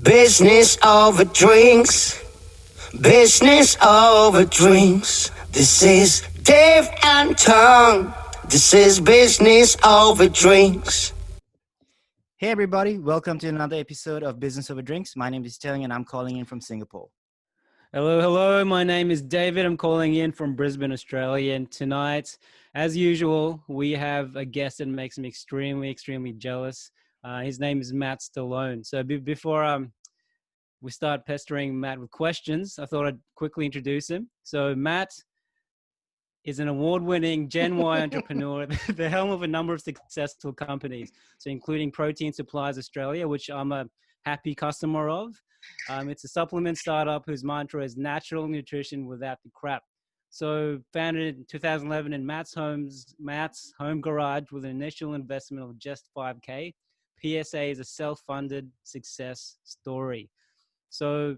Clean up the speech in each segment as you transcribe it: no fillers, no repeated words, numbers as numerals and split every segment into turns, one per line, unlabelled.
Business over drinks. Business over drinks. This is Dave and Tom. This is business over drinks.
Hey everybody, welcome to another episode of Business Over Drinks. My name is Telling and I'm calling in from Singapore.
Hello. My name is David. I'm calling in from Brisbane, Australia. And tonight, as usual, we have a guest that makes me extremely jealous. His name is Mat Stillone. So before we start pestering Matt with questions, I thought I'd quickly introduce him. So Matt is an award-winning Gen Y entrepreneur, the helm of a number of successful companies, so including Protein Supplies Australia, which I'm a happy customer of. It's a supplement startup whose mantra is natural nutrition without the crap. So founded in 2011 in Matt's home garage with an initial investment of just $5K. PSA is a self-funded success story. So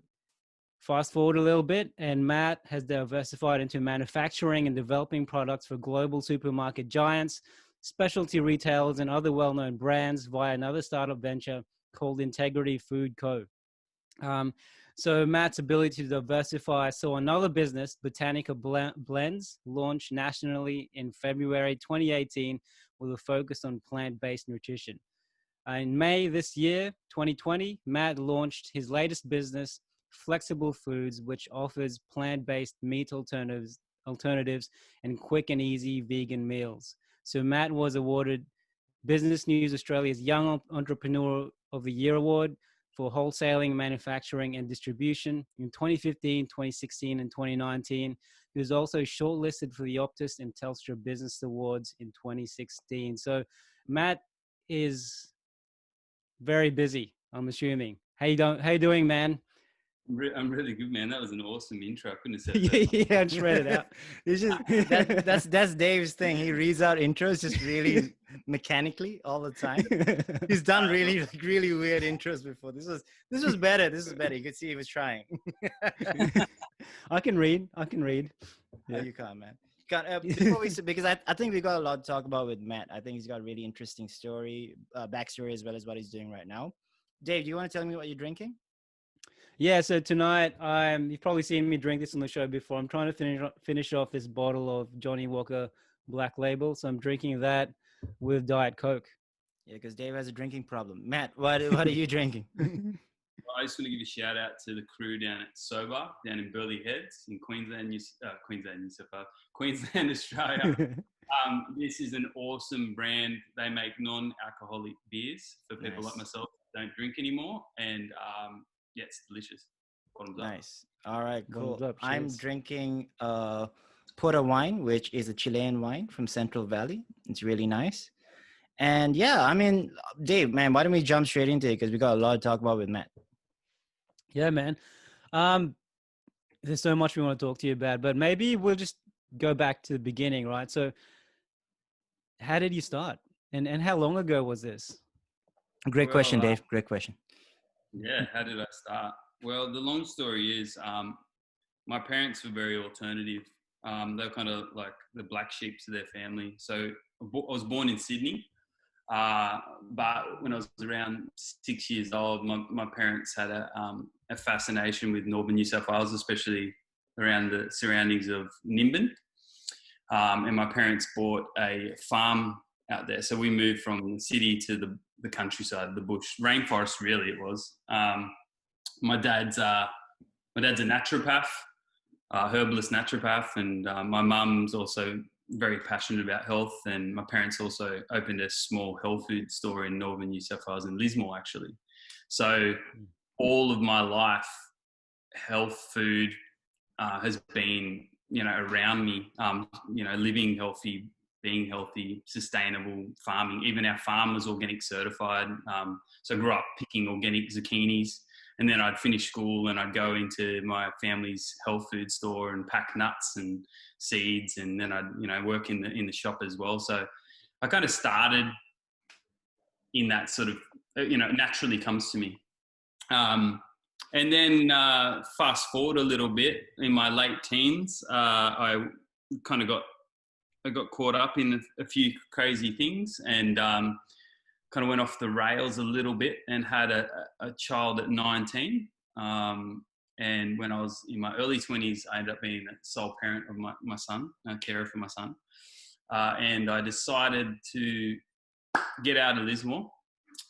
fast forward a little bit, and Matt has diversified into manufacturing and developing products for global supermarket giants, specialty retailers, and other well-known brands via another startup venture called Integrity Food Co. So Matt's ability to diversify saw another business, Botanica Blends, launch nationally in February 2018 with a focus on plant-based nutrition. In May this year, 2020, Matt launched his latest business, Flexible Foods, which offers plant-based meat alternatives and quick and easy vegan meals. So Matt was awarded Business News Australia's Young Entrepreneur of the Year Award for wholesaling, manufacturing, and distribution in 2015, 2016, and 2019. He was also shortlisted for the Optus and Telstra Business Awards in 2016. So Matt is very busy, I'm assuming. How you doing, man?
I'm really good, man. That was an awesome intro. I couldn't have said that.
Yeah, shred it out.
It's just that's Dave's thing. He reads out intros just really mechanically all the time. He's done really weird intros before. This was better. This is better. You could see he was trying.
I can read.
Yeah, you can't, man. Before because I think we got a lot to talk about with Matt. I think he's got a really interesting story, backstory, as well as what he's doing right now. Dave, do you want to tell me what you're drinking?
Yeah, so tonight, you've probably seen me drink this on the show before. I'm trying to finish off this bottle of Johnny Walker Black Label. So I'm drinking that with Diet Coke.
Yeah, because Dave has a drinking problem. Matt, what are you drinking?
I just want to give a shout out to the crew down at Sober, down in Burleigh Heads in Queensland, Australia. This is an awesome brand. They make non-alcoholic beers for people like myself who don't drink anymore. And yeah, it's delicious. Bottoms up.
Nice. All right, cool.
Up,
I'm drinking Porter wine, which is a Chilean wine from Central Valley. It's really nice. And yeah, I mean, Dave, man, why don't we jump straight into it? Because we got a lot to talk about with Matt.
Yeah, man. There's so much we want to talk to you about, but maybe we'll just go back to the beginning, right? So how did you start? And how long ago was this?
Great question, Dave. Great question.
Yeah, how did I start? Well, the long story is my parents were very alternative. They were kind of like the black sheep to their family. So I was born in Sydney, but when I was around 6 years old, my parents had a fascination with northern New South Wales, especially around the surroundings of Nimbin. And my parents bought a farm out there. So we moved from the city to the countryside, the bush, rainforest really it was. My dad's a naturopath, herbalist naturopath, and my mum's also very passionate about health, and my parents also opened a small health food store in northern New South Wales, in Lismore actually. So all of my life, health food has been, around me, living healthy, being healthy, sustainable farming. Even our farm was organic certified. So I grew up picking organic zucchinis, and then I'd finish school and I'd go into my family's health food store and pack nuts and seeds, and then I'd work in the shop as well. So I kind of started in that sort of, naturally comes to me. And then fast forward a little bit, in my late teens, I got caught up in a few crazy things, and kind of went off the rails a little bit and had a child at 19. And when I was in my early 20s, I ended up being the sole parent of my son, carer for my son. And I decided to get out of Lismore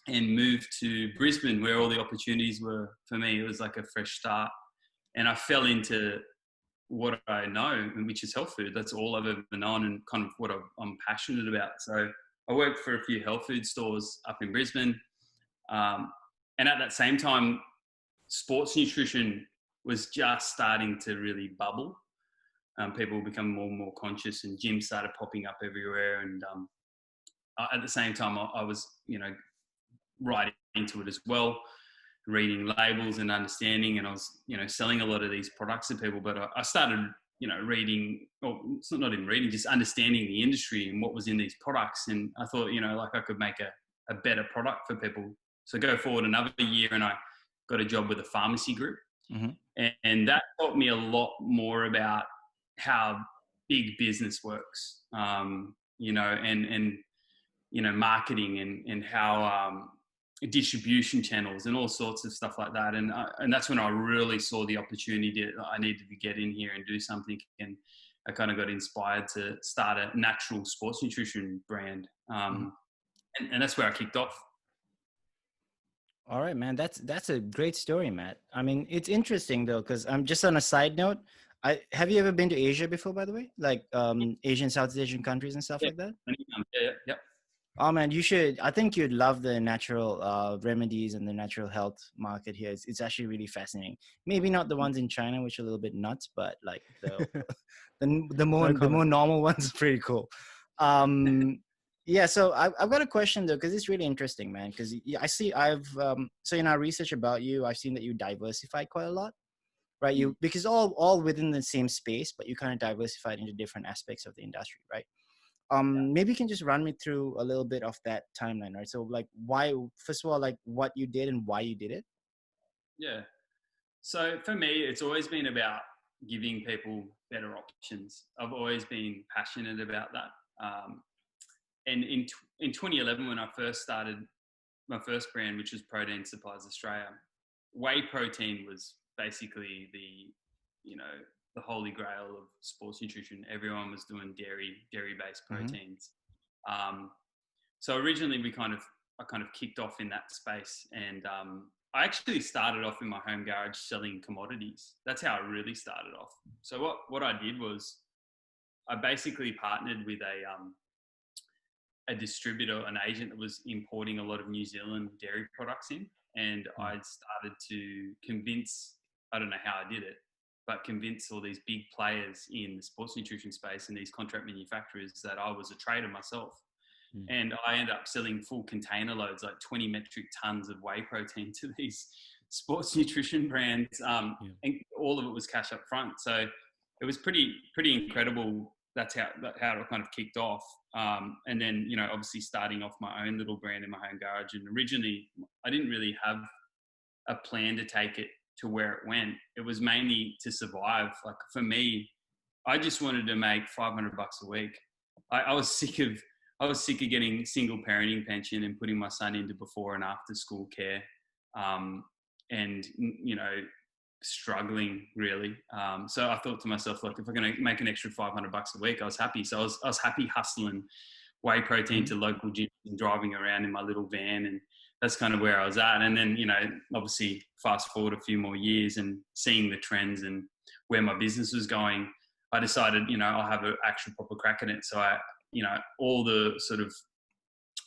and move to Brisbane, where all the opportunities were for me. It was like a fresh start. And I fell into what I know, which is health food. That's all I've ever known and kind of what I'm passionate about. So I worked for a few health food stores up in Brisbane. And at that same time, sports nutrition was just starting to really bubble. People become more and more conscious, and gyms started popping up everywhere. And at the same time, I was, right into it as well, reading labels and understanding. And I was, selling a lot of these products to people. But I started, reading, or it's not even reading, just understanding the industry and what was in these products. And I thought, like I could make a better product for people. So go forward another year, and I got a job with a pharmacy group. Mm-hmm. And that taught me a lot more about how big business works, and marketing and how distribution channels and all sorts of stuff like that. And that's when I really saw the opportunity that I needed to get in here and do something. And I kind of got inspired to start a natural sports nutrition brand. And that's where I kicked off.
All right, man. That's a great story, Matt. I mean, it's interesting though, because I'm just on a side note. Have you ever been to Asia before, by the way? Like Asian, Southeast Asian countries and stuff like that?
Yeah.
Oh man, you should. I think you'd love the natural remedies and the natural health market here. It's actually really fascinating. Maybe not the ones in China, which are a little bit nuts, but like the more normal ones are pretty cool. Yeah, so I've got a question though, because it's really interesting, man. Because I see so in our research about you, I've seen that you diversified quite a lot, right? Because all within the same space, but you kind of diversified into different aspects of the industry, right? Maybe you can just run me through a little bit of that timeline, right? So like first of all, like what you did and why you did it.
Yeah. So for me, it's always been about giving people better options. I've always been passionate about that. And in 2011, when I first started my first brand, which was Protein Supplies Australia, whey protein was basically the holy grail of sports nutrition. Everyone was doing dairy-based proteins. Mm-hmm. So originally I kind of kicked off in that space, and I actually started off in my home garage selling commodities. That's how I really started off. So what I did was I basically partnered with a distributor, an agent that was importing a lot of New Zealand dairy products in, and I started to convince, I don't know how I did it, but convince all these big players in the sports nutrition space and these contract manufacturers that I was a trader myself. And I ended up selling full container loads, like 20 metric tons of whey protein to these sports nutrition brands. And all of it was cash up front. So it was pretty incredible. That's how it kind of kicked off. And then, obviously starting off my own little brand in my home garage. And originally I didn't really have a plan to take it to where it went. It was mainly to survive. Like for me, I just wanted to make $500 a week. I was sick of getting single parenting pension and putting my son into before and after school care, and struggling really. So I thought to myself, like, if I'm going to make an extra $500 a week, I was happy. So I was happy hustling whey protein to local gyms and driving around in my little van, and that's kind of where I was at. And then, obviously fast forward a few more years and seeing the trends and where my business was going, I decided, I'll have an actual proper crack at it. So all the sort of,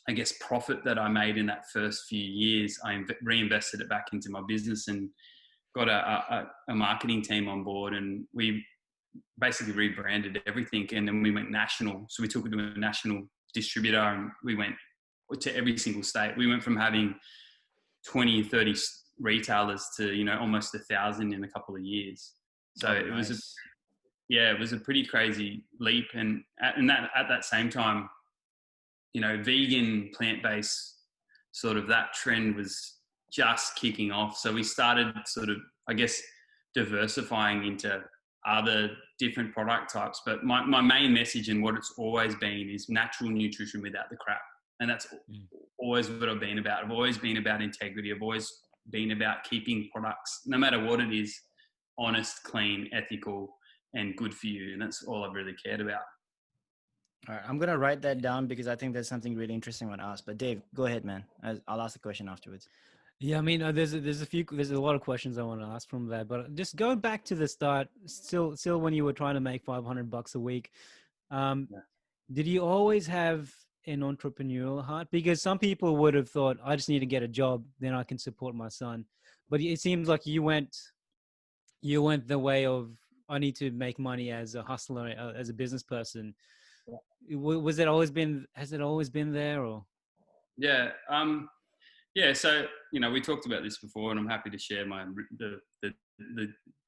I guess, profit that I made in that first few years, I reinvested it back into my business and got a marketing team on board, and we basically rebranded everything. And then we went national. So we took it to a national distributor, and we went to every single state. We went from having 20, 30 retailers to, almost 1,000 in a couple of years. So it was a pretty crazy leap. And at that same time, vegan, plant-based, sort of that trend was just kicking off. So we started sort of, I guess, diversifying into other different product types. But my main message and what it's always been is natural nutrition without the crap. And that's always what I've been about. I've always been about integrity. I've always been about keeping products, no matter what it is, honest, clean, ethical, and good for you. And that's all I've really cared about.
All right, I'm gonna write that down because I think there's something really interesting I want to ask. But Dave, go ahead, man. I'll ask the question afterwards.
Yeah, I mean, there's a lot of questions I want to ask from that, but just going back to the start, still when you were trying to make $500 a week, did you always have an entrepreneurial heart? Because some people would have thought, I just need to get a job, then I can support my son. But it seems like you went the way of, I need to make money as a hustler, as a business person. Has it always been there, or?
Yeah. Yeah. So, we talked about this before, and I'm happy to share the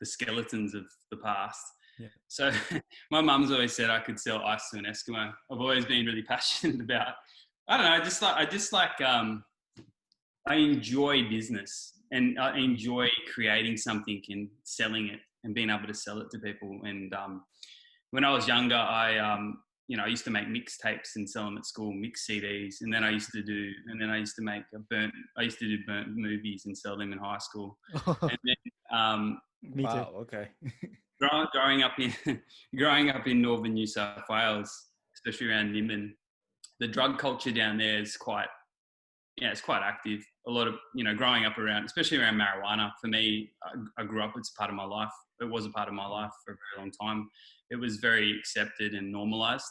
skeletons of the past.
Yeah.
So my mum's always said I could sell ice to an Eskimo. I've always been really passionate about, I don't know, I enjoy business, and I enjoy creating something and selling it and being able to sell it to people. And when I was younger, I used to make mixtapes and sell them at school, mix CDs. And then I used to do burnt movies and sell them in high school. And then,
Me too.
Wow, okay.
growing up in northern New South Wales, especially around Nimbin, the drug culture down there is it's quite active. A lot of, growing up especially around marijuana. For me, I grew up, it's part of my life. It was a part of my life for a very long time. It was very accepted and normalized.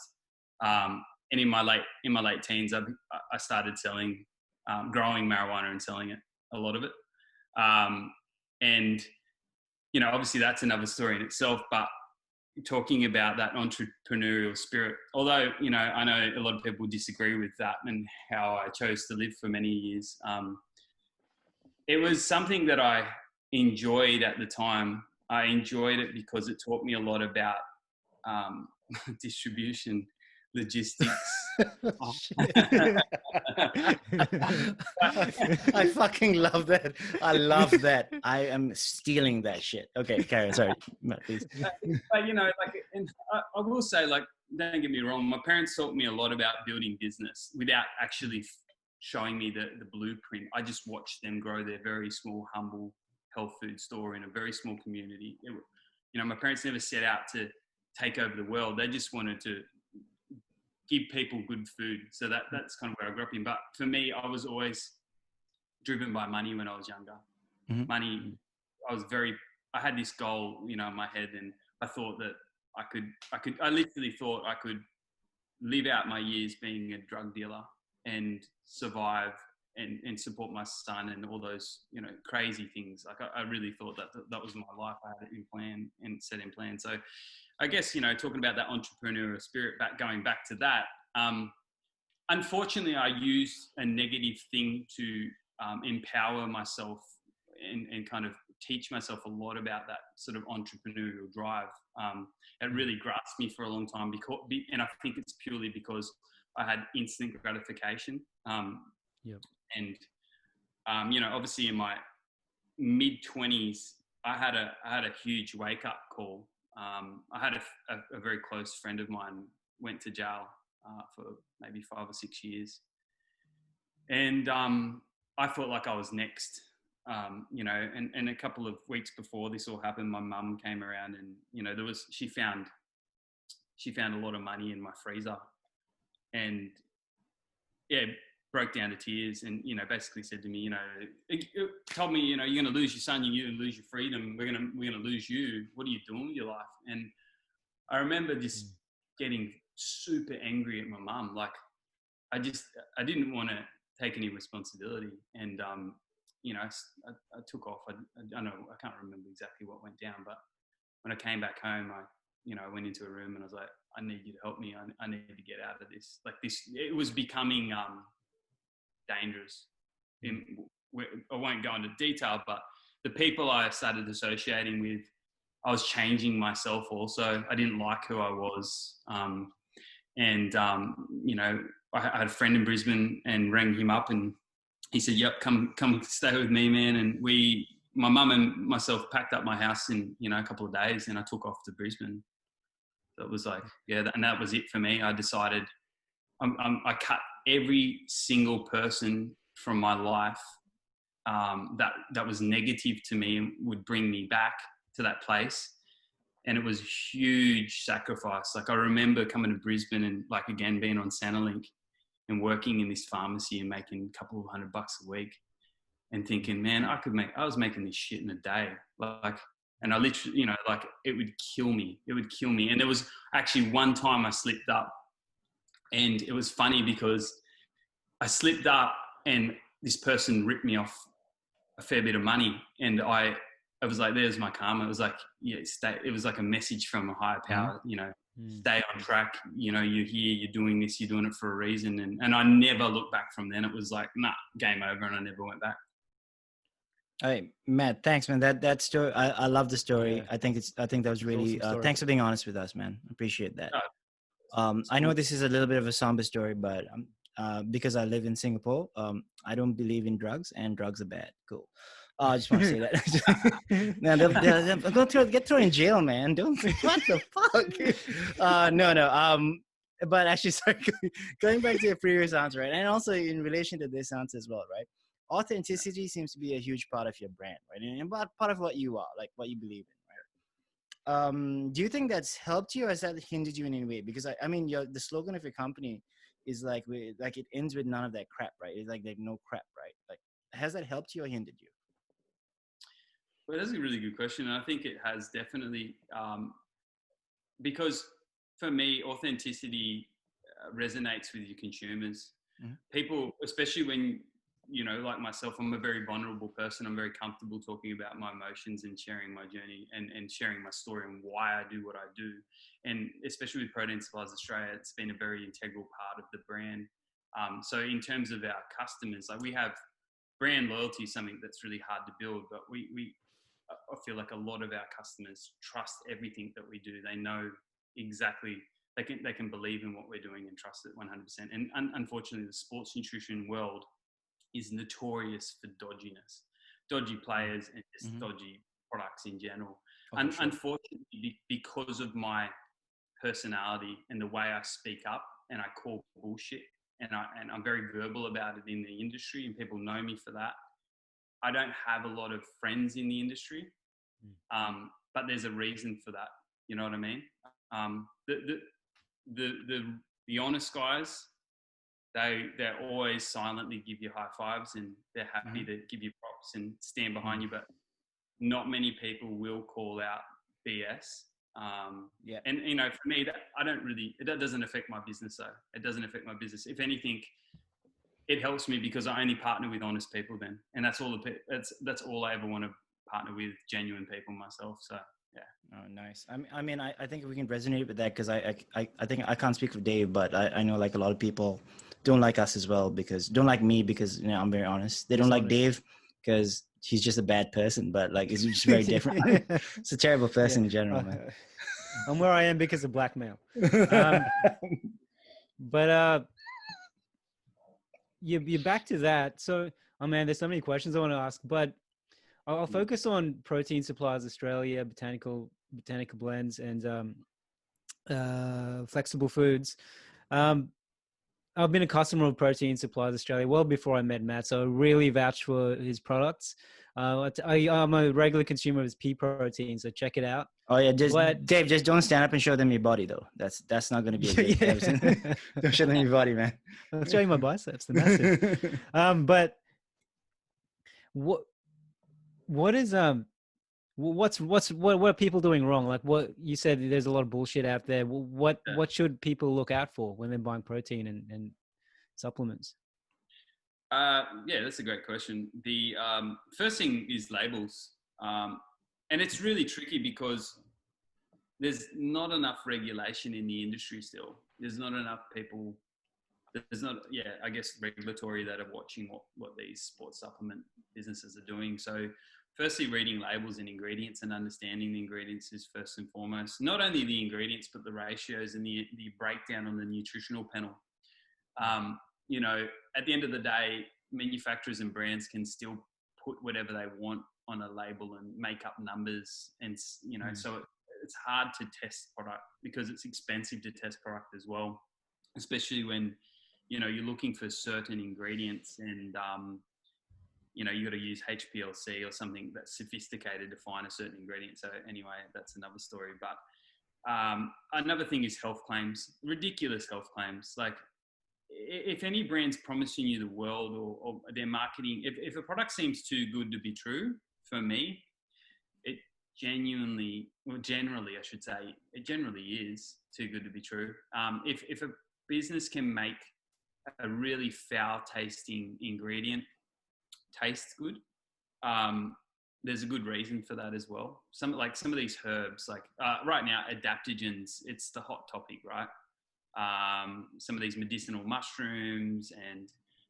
And in my late teens, I started selling, growing marijuana and selling it, a lot of it. And, obviously that's another story in itself, but talking about that entrepreneurial spirit, although, I know a lot of people disagree with that and how I chose to live for many years. It was something that I enjoyed at the time. I enjoyed it because it taught me a lot about distribution, logistics.
I fucking love that. I love that. I am stealing that shit. Okay, Karen, sorry, Matt, please.
But and I will say, don't get me wrong, my parents taught me a lot about building business without actually showing me the blueprint. I just watched them grow their very small, humble health food store in a very small community. My parents never set out to take over the world. They just wanted to give people good food. So that's kind of where I grew up in. But for me, I was always driven by money when I was younger.
Mm-hmm.
Money, I had this goal, in my head, and I thought that I literally thought I could live out my years being a drug dealer and survive and support my son and all those, crazy things. I really thought that was my life. I had it in plan and set in plan. So I guess, talking about that entrepreneurial spirit, going back to that, unfortunately, I used a negative thing to empower myself and kind of teach myself a lot about that sort of entrepreneurial drive. It really grasped me for a long time, and I think it's purely because I had instant gratification.
Yep.
And, obviously in my mid-20s, I had a huge wake-up call. I had a very close friend of mine went to jail for maybe 5 or 6 years. And I felt like I was next, and a couple of weeks before this all happened, my mum came around and, she found a lot of money in my freezer, and broke down to tears and, basically said to me, it told me, you're going to lose your son, you're going to lose your freedom. We're going to lose you. What are you doing with your life? And I remember just getting super angry at my mum. I didn't want to take any responsibility. And, I took off. I can't remember exactly what went down, but when I came back home, I went into a room and I was like, I need you to help me. I need to get out of this. It was becoming, dangerous. I won't go into detail, but the people I started associating with, I was changing myself also. I didn't like who I was. I had a friend in Brisbane and rang him up and he said, yep, come stay with me, man. And my mum and myself packed up my house in, a couple of days and I took off to Brisbane. So it was like, and that was it for me. I decided I cut every single person from my life that was negative to me would bring me back to that place. And it was a huge sacrifice. Like I remember coming to Brisbane and like, again, being on Centrelink and working in this pharmacy and making a couple of $100 a week and thinking, man, I was making this shit in a day. Like, and I literally, like it would kill me. It would kill me. And there was actually one time I slipped up, and it was funny because I slipped up and this person ripped me off a fair bit of money. And I was like, there's my karma. It was like, yeah, it was like a message from a higher power, stay on track. You're here, you're doing this, you're doing it for a reason. And I never looked back from then. It was like, nah, game over. And I never went back.
All right, Matt, thanks, man. That story, I love the story.
Yeah.
I think that was really,
Awesome story.
thanks for being honest with us, man. Appreciate that.
Oh,
I know this is a little bit of a somber story, but because I live in Singapore, I don't believe in drugs, and drugs are bad. Cool. I just want to say that. Man, they'll get thrown in jail, man. Don't, what the fuck? No. But actually, sorry, going back to your previous answer, right? And also in relation to this answer as well, right? Authenticity seems to be a huge part of your brand, right? And part of what you are, like what you believe in, right? Do you think that's helped you, or has that hindered you in any way? Because I mean, the slogan of your company is like it ends with none of that crap, right? It's like no crap, right? Like, has that helped you or hindered you?
Well, that's a really good question. And I think it has definitely, because for me, authenticity resonates with your consumers. Mm-hmm. People, especially when, like myself, I'm a very vulnerable person. I'm very comfortable talking about my emotions and sharing my journey and sharing my story and why I do what I do. And especially with Protein Supplies Australia, it's been a very integral part of the brand. So in terms of our customers, like we have brand loyalty is something that's really hard to build, but I feel like a lot of our customers trust everything that we do. They know exactly, they can believe in what we're doing and trust it 100%. And unfortunately, the sports nutrition world is notorious for dodgy players and just dodgy products in general. Sure. Unfortunately, because of my personality and the way I speak up and I call bullshit and I'm very verbal about it in the industry, and people know me for that. I don't have a lot of friends in the industry, but there's a reason for that. You know what I mean? The honest guys, they always silently give you high fives and they're happy to give you props and stand behind you, but not many people will call out BS. And for me, that doesn't affect my business though. It doesn't affect my business. If anything, it helps me because I only partner with honest people then. And that's all that's all I ever want to partner with, genuine people myself. So yeah.
Oh, nice. I mean, I think we can resonate with that because I think I can't speak for Dave, but I know like a lot of people don't like us as well don't like me because I'm very honest. They don't like Dave because he's just a bad person, but like it's just very different. It's a terrible person in general, man.
I'm where I am because of blackmail. But you're back to that. So, man, there's so many questions I want to ask, but I'll focus on Protein Supplies Australia, botanical blends, and flexible foods. I've been a customer of Protein Supplies Australia well before I met Matt, so I really vouch for his products. I'm a regular consumer of his pea protein, so check it out.
Oh yeah, Dave, just don't stand up and show them your body though. That's not going to be a good person. Don't show them your body, man.
I'll show you my biceps. They're massive. But what are people doing wrong? Like what you said, there's a lot of bullshit out there. What should people look out for when they're buying protein and supplements?
Yeah, that's a great question. The first thing is labels. And it's really tricky because there's not enough regulation in the industry still. There's not enough people. There's not, I guess, regulatory that are watching what these sports supplement businesses are doing. So firstly, reading labels and ingredients and understanding the ingredients is first and foremost. Not only the ingredients, but the ratios and the breakdown on the nutritional panel. At the end of the day, manufacturers and brands can still put whatever they want on a label and make up numbers. And, so it's hard to test product because it's expensive to test product as well, especially when you're looking for certain ingredients and, you got to use HPLC or something that's sophisticated to find a certain ingredient. So anyway, that's another story. But another thing is health claims, ridiculous health claims. Like if any brand's promising you the world or their marketing, if a product seems too good to be true, for me, it generally, I should say, it generally is too good to be true. If a business can make a really foul tasting ingredient taste good, there's a good reason for that as well. Some of these herbs, like right now, adaptogens, it's the hot topic, right? Some of these medicinal mushrooms and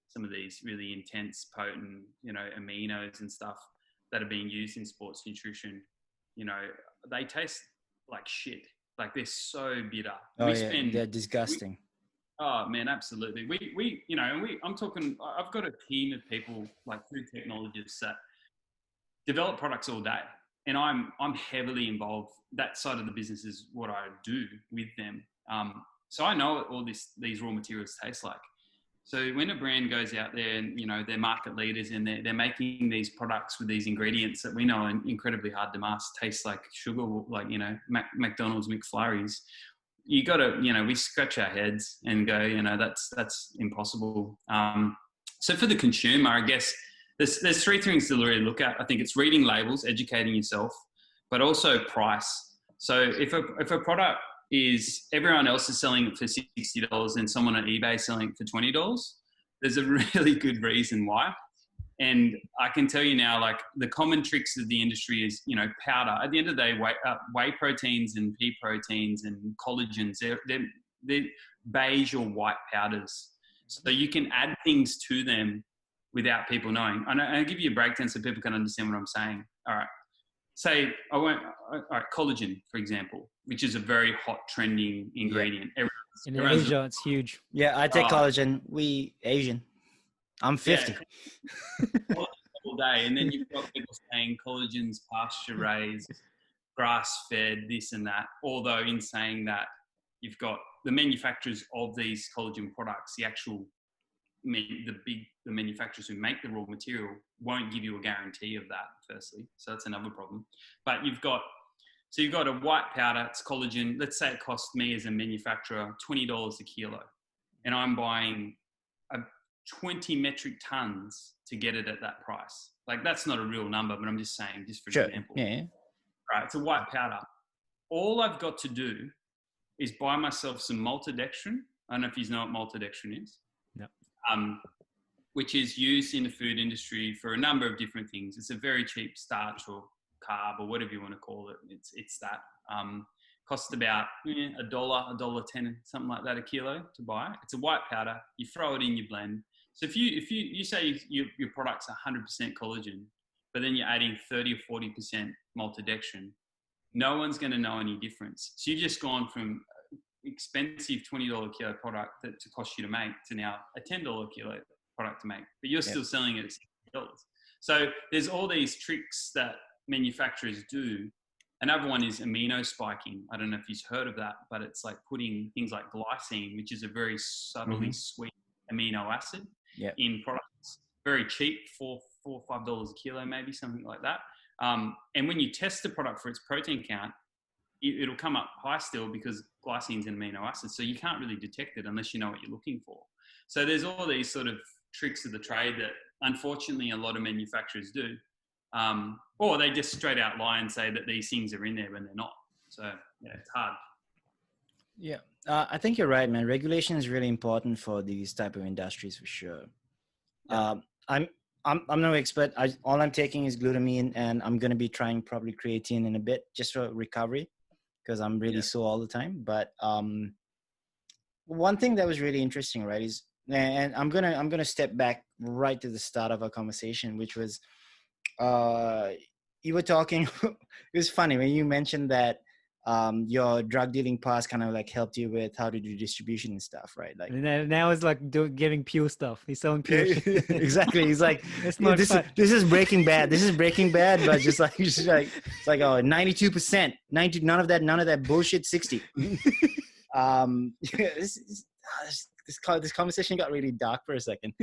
some of these really intense, potent, aminos and stuff that are being used in sports nutrition, they taste like shit. Like they're so bitter.
They're disgusting.
Oh man, absolutely. I'm talking, I've got a team of people like food technologists that develop products all day, and I'm heavily involved. That side of the business is what I do with them. So I know what all these raw materials taste like. So when a brand goes out there and, they're market leaders and they're making these products with these ingredients that we know are incredibly hard to mask, taste like sugar, like, McDonald's McFlurries, you got to, we scratch our heads and go, that's impossible. So for the consumer, I guess there's three things to really look at. I think it's reading labels, educating yourself, but also price. So if a product is everyone else is selling it for $60 and someone on eBay is selling it for $20, there's a really good reason why. And I can tell you now, like the common tricks of the industry is, powder. At the end of the day, whey proteins and pea proteins and collagens, they're beige or white powders. So you can add things to them without people knowing. I'll give you a breakdown so people can understand what I'm saying. All right. Say, collagen, for example, which is a very hot trending ingredient.
In Asia, it's huge.
Yeah, I take collagen. We Asian. I'm 50.
Yeah. All day. And then you've got people saying collagen's pasture raised, grass fed, this and that. Although in saying that, you've got the manufacturers of these collagen products, the manufacturers who make the raw material won't give you a guarantee of that, firstly. So that's another problem. But you've got a white powder, it's collagen. Let's say it cost me as a manufacturer $20 a kilo. And I'm buying 20 metric tons to get it at that price. Like that's not a real number, but I'm just saying, just for example.
Yeah.
Right, it's a white powder. All I've got to do is buy myself some maltodextrin. I don't know if you know what maltodextrin is.
Yep.
Which is used in the food industry for a number of different things. It's a very cheap starch or carb or whatever you want to call it. It's that. Costs about $1, $1.10, something like that a kilo to buy. It's a white powder. You throw it in your blend. So if you say your product's 100% collagen, but then you're adding 30 or 40% maltodextrin, no one's going to know any difference. So you've just gone from expensive $20 kilo product that to cost you to make to now a $10 kilo product to make, but you're still selling it at $60. So there's all these tricks that manufacturers do. Another one is amino spiking. I don't know if you've heard of that, but it's like putting things like glycine, which is a very subtly sweet amino acid in products. Very cheap, $4 or $5 a kilo, maybe something like that. And when you test the product for its protein count, it'll come up high still because glycine's an amino acid. So you can't really detect it unless you know what you're looking for. So there's all these sort of tricks of the trade that unfortunately a lot of manufacturers do. Or they just straight out lie and say that these things are in there when they're not. So yeah, it's hard.
Yeah, I think you're right, man. Regulation is really important for these type of industries for sure. Yeah. I'm no expert. All I'm taking is glutamine, and I'm going to be trying probably creatine in a bit just for recovery because I'm really sore all the time. But one thing that was really interesting, right, is, and I'm gonna step back right to the start of our conversation, which was you were talking. It was funny when you mentioned that your drug dealing past kind of like helped you with how to do distribution and stuff, right? Like
now it's like giving pure stuff. He's selling pure shit.
Exactly. He's like,
it's not
this is Breaking Bad. This is Breaking Bad, but just like it's like 92%, 90, none of that bullshit, 60. this conversation got really dark for a second.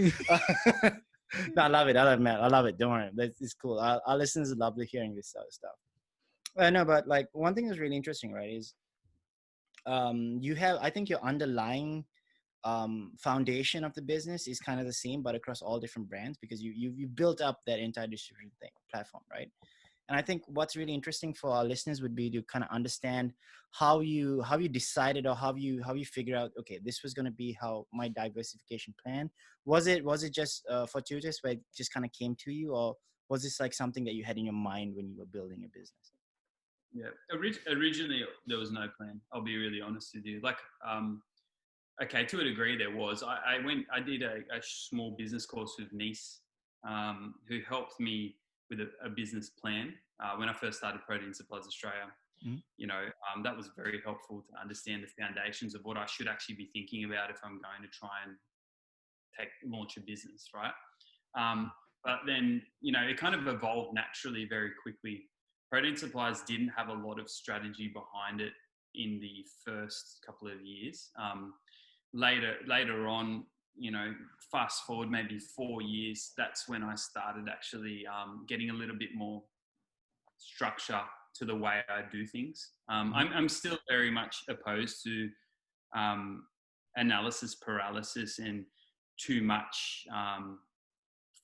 No, I love it. Man. I love it. Don't worry. It's cool. Our listeners love hearing this sort of stuff. No, but like one thing that's really interesting, right, is you have, I think your underlying foundation of the business is kind of the same, but across all different brands, because you built up that entire distribution platform, right? And I think what's really interesting for our listeners would be to kind of understand how you decided, or how you figure out, okay, this was going to be how my diversification plan. Was it just fortuitous, where it just kind of came to you, or was this like something that you had in your mind when you were building your business?
Yeah, originally there was no plan. I'll be really honest with you. Like, okay, to a degree there was. I did a small business course with Nice, who helped me with a business plan when I first started Protein Supplies Australia. Mm-hmm. You know, that was very helpful to understand the foundations of what I should actually be thinking about if I'm going to try and launch a business, right? But then, you know, it kind of evolved naturally very quickly. Protein Supplies didn't have a lot of strategy behind it in the first couple of years. Later on, you know, fast forward maybe 4 years, that's when I started actually getting a little bit more structure to the way I do things. I'm still very much opposed to analysis paralysis and too much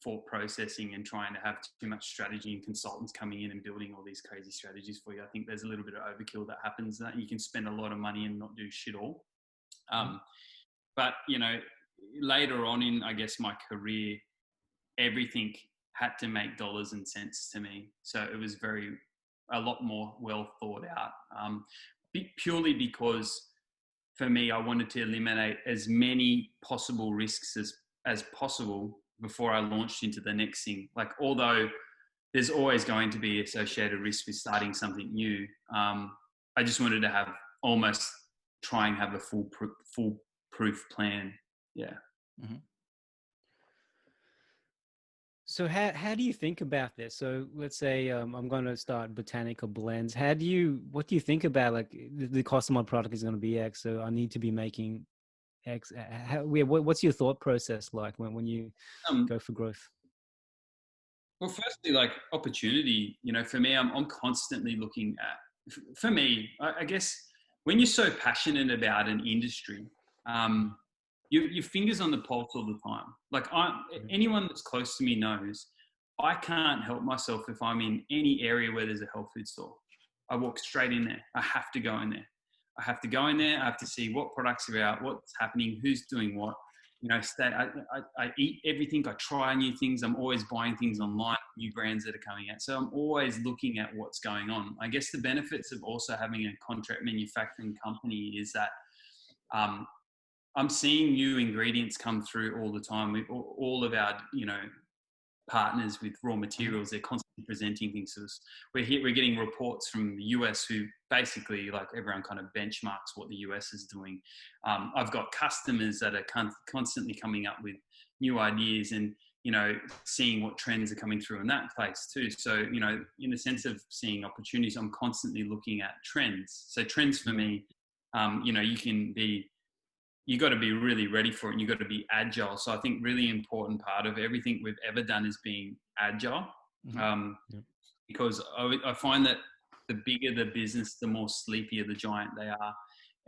thought processing and trying to have too much strategy and consultants coming in and building all these crazy strategies for you. I think there's a little bit of overkill that happens, that you can spend a lot of money and not do shit all. But, you know, later on in, I guess, my career, everything had to make dollars and cents to me. So it was a lot more well thought out, purely because for me, I wanted to eliminate as many possible risks as possible before I launched into the next thing. Like, although there's always going to be associated risk with starting something new, I just wanted to try and have a foolproof plan. Yeah.
Mm-hmm. So how do you think about this? So let's say I'm going to start botanical blends. What do you think about, like, the cost of my product is going to be X, so I need to be making X. What's your thought process like when you go for growth?
Well, firstly, like, opportunity, you know, for me, I'm constantly looking at, for me, I guess when you're so passionate about an industry, your fingers on the pulse all the time. Like, anyone that's close to me knows I can't help myself if I'm in any area where there's a health food store. I walk straight in there. I have to go in there. I have to see what products are out, what's happening, who's doing what. You know, I eat everything. I try new things. I'm always buying things online, new brands that are coming out. So I'm always looking at what's going on. I guess the benefits of also having a contract manufacturing company is that I'm seeing new ingredients come through all the time. With all of our, you know, partners with raw materials, they're constantly presenting things to us. We're getting reports from the US, who basically, like, everyone kind of benchmarks what the US is doing. I've got customers that are constantly coming up with new ideas and, you know, seeing what trends are coming through in that place too. So, you know, in the sense of seeing opportunities, I'm constantly looking at trends. So trends for me, you know, you got to be really ready for it, and you got to be agile. So I think really important part of everything we've ever done is being agile. Because I find that the bigger the business, the more sleepier the giant they are.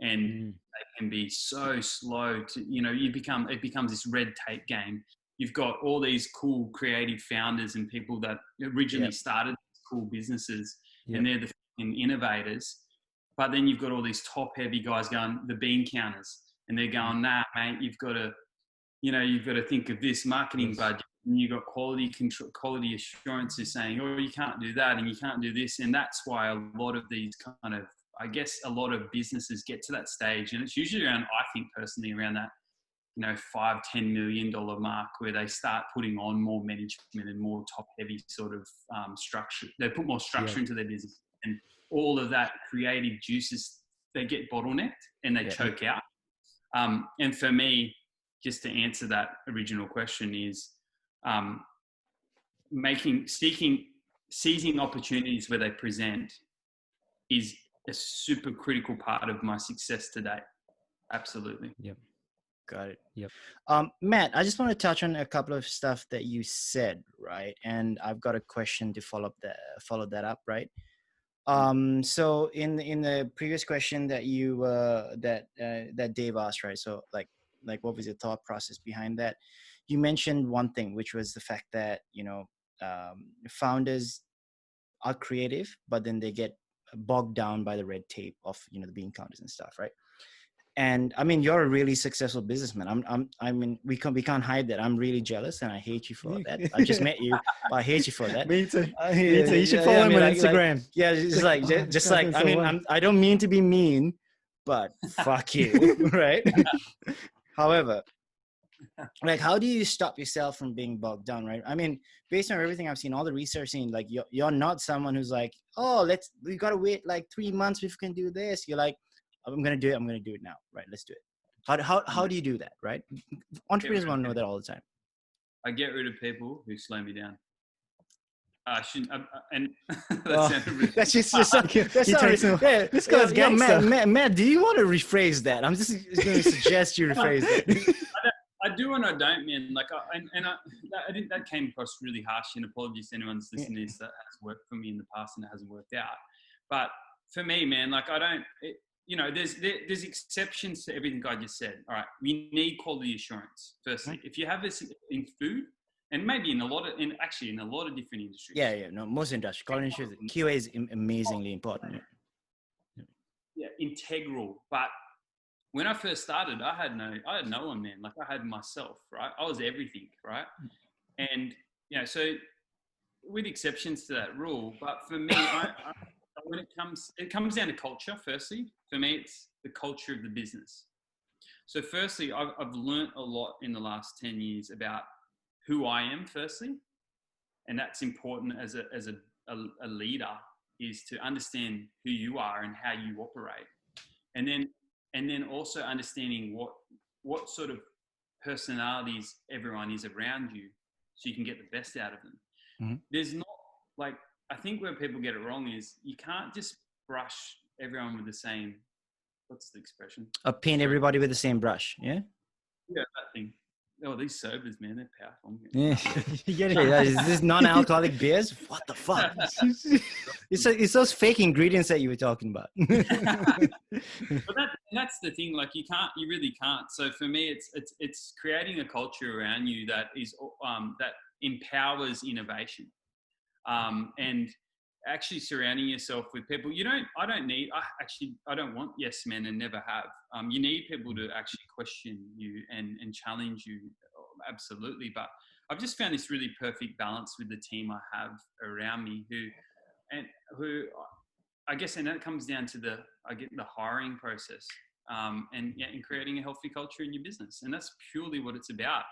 And they can be so slow to, you know, it becomes this red tape game. You've got all these cool creative founders and people that originally started cool businesses, and they're the innovators. But then you've got all these top heavy guys going, the bean counters. And they're going, nah, mate, you've got to think of this marketing budget. And you've got quality control, quality assurance is saying, oh, you can't do that and you can't do this. And that's why a lot of these kind of, I guess, a lot of businesses get to that stage. And it's usually around, I think personally, around that, you know, $5-10 million mark, where they start putting on more management and more top heavy sort of structure. They put more structure into their business, and all of that creative juices, they get bottlenecked and they choke out. And for me, just to answer that original question, is seizing opportunities where they present is a super critical part of my success today. Absolutely.
Yep.
Got it.
Yep.
Matt, I just want to touch on a couple of stuff that you said, right? And I've got a question to follow that up, right? So in the previous question that you that Dave asked, right? So like what was your thought process behind that? You mentioned one thing, which was the fact that founders are creative, but then they get bogged down by the red tape of the bean counters and stuff, right? And I mean, you're a really successful businessman. I mean, we can't hide that. I'm really jealous, and I hate you for that. I just met you, but I hate you for that.
Me too.
Yeah,
Me too. You should follow
I
him
mean,
on
like,
Instagram.
yeah, just like I mean, I don't mean to be mean, but fuck you, right? However, like, how do you stop yourself from being bogged down, right? I mean, based on everything I've seen, all the research seen, like you're not someone who's like, oh, we gotta wait like 3 months if we can do this. You're like, I'm gonna do it now, right? Let's do it. How do you do that, right? Entrepreneurs want to know that all the time.
I get rid of people who slow me down. I shouldn't, and
that's just this guy's
gangster.
Matt, do you want to rephrase that? I'm just going to suggest you rephrase that.
I do and I don't, man. Like, I think that came across really harsh. And apologies to anyone that's listening to this that has worked for me in the past and it hasn't worked out. But for me, man, like there's exceptions to everything I just said. All right, we need quality assurance. Firstly, if you have this in food, and maybe in a lot of different industries.
Yeah. No, most industries, quality assurance, QA is amazingly important.
Yeah, integral. But when I first started, I had no one, man. Like, I had myself, right? I was everything, right? And so with exceptions to that rule, but for me, when it comes down to culture. Firstly, for me, it's the culture of the business. So firstly, I've learned a lot in the last 10 years about who I am, firstly, and that's important as a leader, is to understand who you are and how you operate, and then also understanding what sort of personalities everyone is around you, so you can get the best out of them. Mm-hmm. There's not, like, I think where people get it wrong is you can't just brush everyone with the same, what's the expression?
Paint everybody with the same brush, yeah?
Yeah, that thing. Oh, these sobers, man, they're powerful.
Yeah. Is this non-alcoholic beers? What the fuck? It's those fake ingredients that you were talking about.
But that's the thing. Like, you really can't. So for me, it's creating a culture around you that is that empowers innovation, and actually surrounding yourself with people. I don't want yes men, and never have. You need people to actually question you and challenge you, absolutely. But I've just found this really perfect balance with the team I have around me, who I guess, and that comes down to the hiring process, and creating a healthy culture in your business, and that's purely what it's about.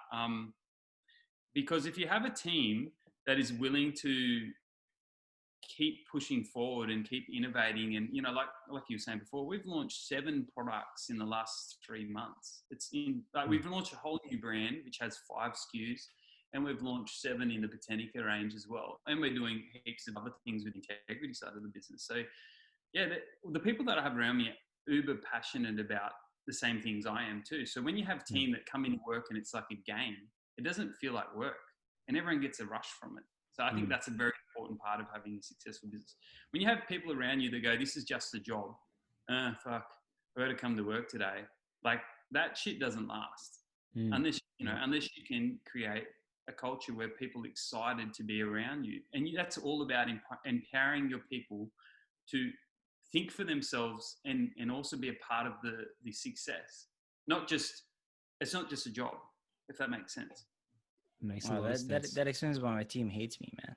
Because if you have a team that is willing to keep pushing forward and keep innovating, and like you were saying before, we've launched 7 products in the last 3 months. We've launched a whole new brand which has 5 SKUs, and we've launched 7 in the Botanica range as well, and we're doing heaps of other things with the integrity side of the business. So the people that I have around me are uber passionate about the same things I am too. So when you have a team that come into work and it's like a game, it doesn't feel like work, and everyone gets a rush from it. So I think that's a very important part of having a successful business. When you have people around you that go, this is just a job. Fuck, I got to come to work today. Like, that shit doesn't last unless you can create a culture where people are excited to be around you. And that's all about empowering your people to think for themselves and also be a part of the success. It's not just a job, if that makes sense.
Makes a lot of sense.
That explains why my team hates me, man.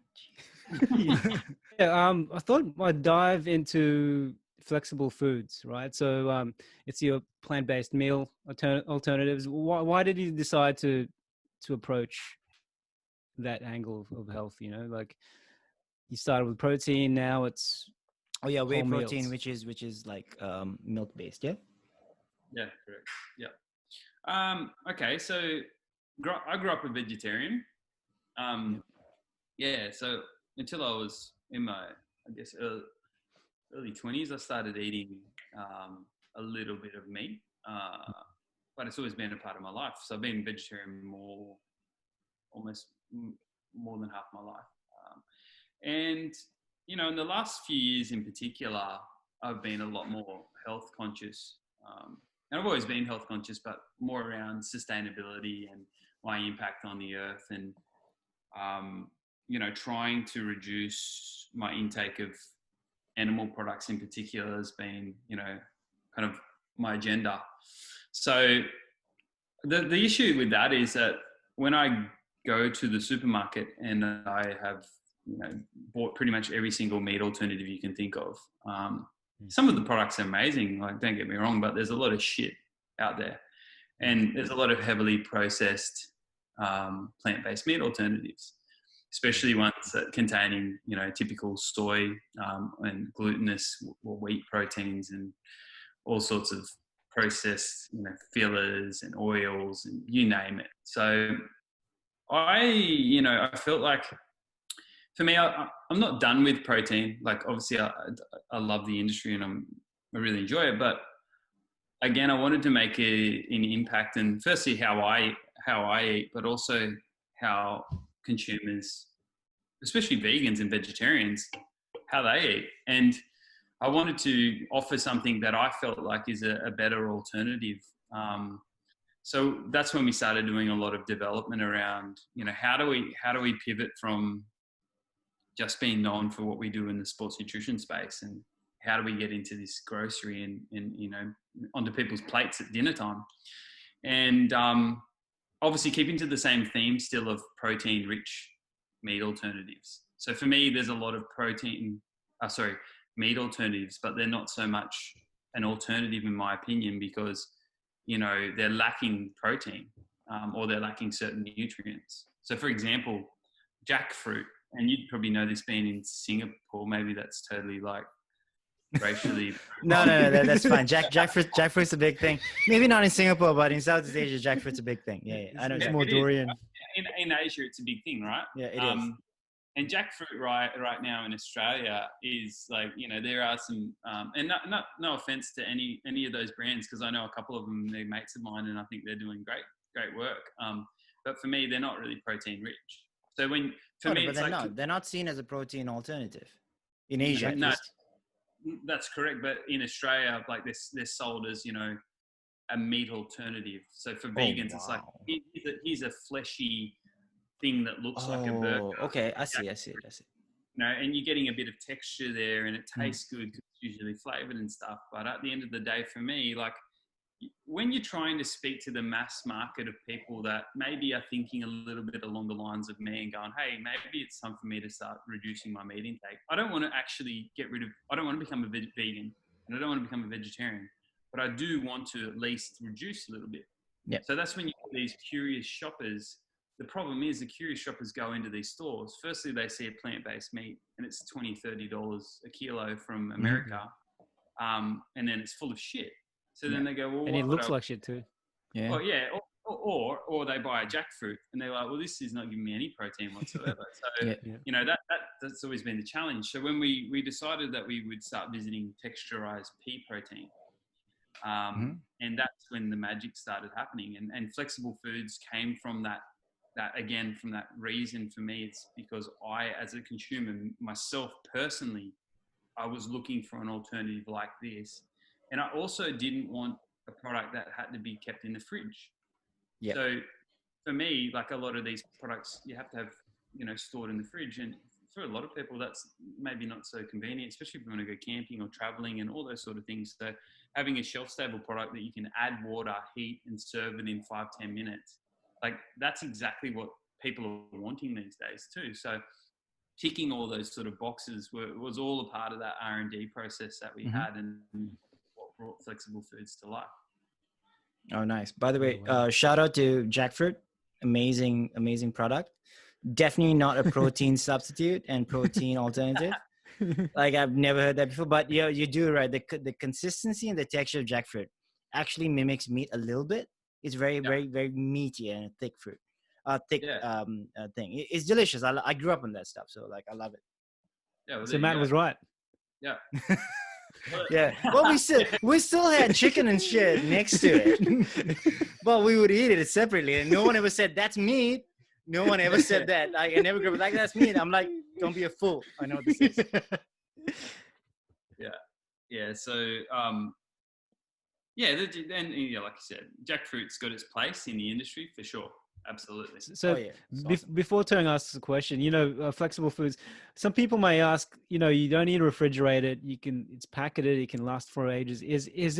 I thought I'd dive into flexible foods, right? So it's your plant-based meal alternatives. Why did you decide to approach that angle of health? Like, you started with protein, now it's
whey protein, which is like milk-based, yeah?
Yeah, correct. Yeah. Okay, so I grew up a vegetarian. So until I was in my, I guess, early 20s, I started eating a little bit of meat. but it's always been a part of my life. So I've been vegetarian almost more than half my life. And, you know, in the last few years in particular, I've been a lot more health conscious. And I've always been health conscious, but more around sustainability and my impact on the earth, and, you know, trying to reduce my intake of animal products in particular has been, you know, kind of my agenda. So the issue with that is that when I go to the supermarket and I have, you know, bought pretty much every single meat alternative you can think of, some of the products are amazing, like, don't get me wrong, but there's a lot of shit out there, and there's a lot of heavily processed plant-based meat alternatives, especially ones that containing, you know, typical soy and glutinous or wheat proteins and all sorts of processed, you know, fillers and oils and you name it. So you know, I felt like, for me, I'm not done with protein. Like, obviously I love the industry and I really enjoy it, but again, I wanted to make an impact, and firstly how I eat, but also how consumers, especially vegans and vegetarians, how they eat. And I wanted to offer something that I felt like is a better alternative. So that's when we started doing a lot of development around, you know, how do we pivot from just being known for what we do in the sports nutrition space, and how do we get into this grocery and you know, onto people's plates at dinner time. And obviously keeping to the same theme still of protein rich meat alternatives. So for me, there's a lot of meat alternatives, but they're not so much an alternative in my opinion, because, you know, they're lacking protein or they're lacking certain nutrients. So for example, jackfruit, and you'd probably know this being in Singapore, maybe that's totally like racially.
No, that's fine. Jackfruit's a big thing. Maybe not in Singapore, but in Southeast Asia, jackfruit's a big thing. Yeah. I know it's more durian.
In Asia, it's a big thing, right?
Yeah, it is.
And jackfruit right now in Australia is like, you know, there are some, and no offense to any of those brands, because I know a couple of them, they're mates of mine, and I think they're doing great work. But for me, they're not really protein rich. So
they're not seen as a protein alternative in Asia.
No, that's correct. But in Australia, like they're sold as, you know, a meat alternative. So for vegans, it's like, here's a fleshy thing that looks like a burger.
Okay, I see.
You know, and you're getting a bit of texture there, and it tastes good because it's usually flavored and stuff. But at the end of the day, for me, like, when you're trying to speak to the mass market of people that maybe are thinking a little bit along the lines of me and going, hey, maybe it's time for me to start reducing my meat intake. I don't want to actually I don't want to become a vegan, and I don't want to become a vegetarian, but I do want to at least reduce a little bit.
Yeah.
So that's when you get these curious shoppers. The problem is the curious shoppers go into these stores. Firstly, they see a plant-based meat and it's $20, $30 a kilo from America. And then it's full of shit. So then they go, well,
and it looks like shit too.
Yeah.
Oh yeah. Or they buy a jackfruit and they're like, well, this is not giving me any protein whatsoever. So, you know, that's always been the challenge. So when we decided that we would start visiting texturized pea protein, and that's when the magic started happening. And flexible foods came from that again, from that reason for me. It's because I, as a consumer, myself personally, I was looking for an alternative like this. And I also didn't want a product that had to be kept in the fridge. Yeah. So for me, like a lot of these products, you have to have, you know, stored in the fridge. And for a lot of people, that's maybe not so convenient, especially if you want to go camping or traveling and all those sort of things. So having a shelf-stable product that you can add water, heat, and serve within 5-10 minutes, like that's exactly what people are wanting these days too. So ticking all those sort of boxes was all a part of that R&D process that we had, and what brought flexible foods to life.
Oh, nice. By the way, shout out to Jackfruit. Amazing product. Definitely not a protein substitute and protein alternative. Like, I've never heard that before, but yeah, you do right. The consistency and the texture of jackfruit actually mimics meat a little bit. It's very meaty and a thick fruit. Thing. It's delicious. I grew up on that stuff, so like I love it.
Yeah. Well,
so Matt was right.
Yeah.
Yeah. Well, we still had chicken and shit next to it, but we would eat it separately, and no one ever said that's meat. No one ever said that. Like, I never grew up like that's meat. I'm like, don't be a fool. I know what this is.
Yeah. So, and yeah, like you said, jackfruit's got its place in the industry for sure. Absolutely.
So
Oh, yeah. It's awesome.
before Tong asks the question, flexible foods, some people may ask, you don't need to refrigerate it. It's packeted. It can last for ages. Is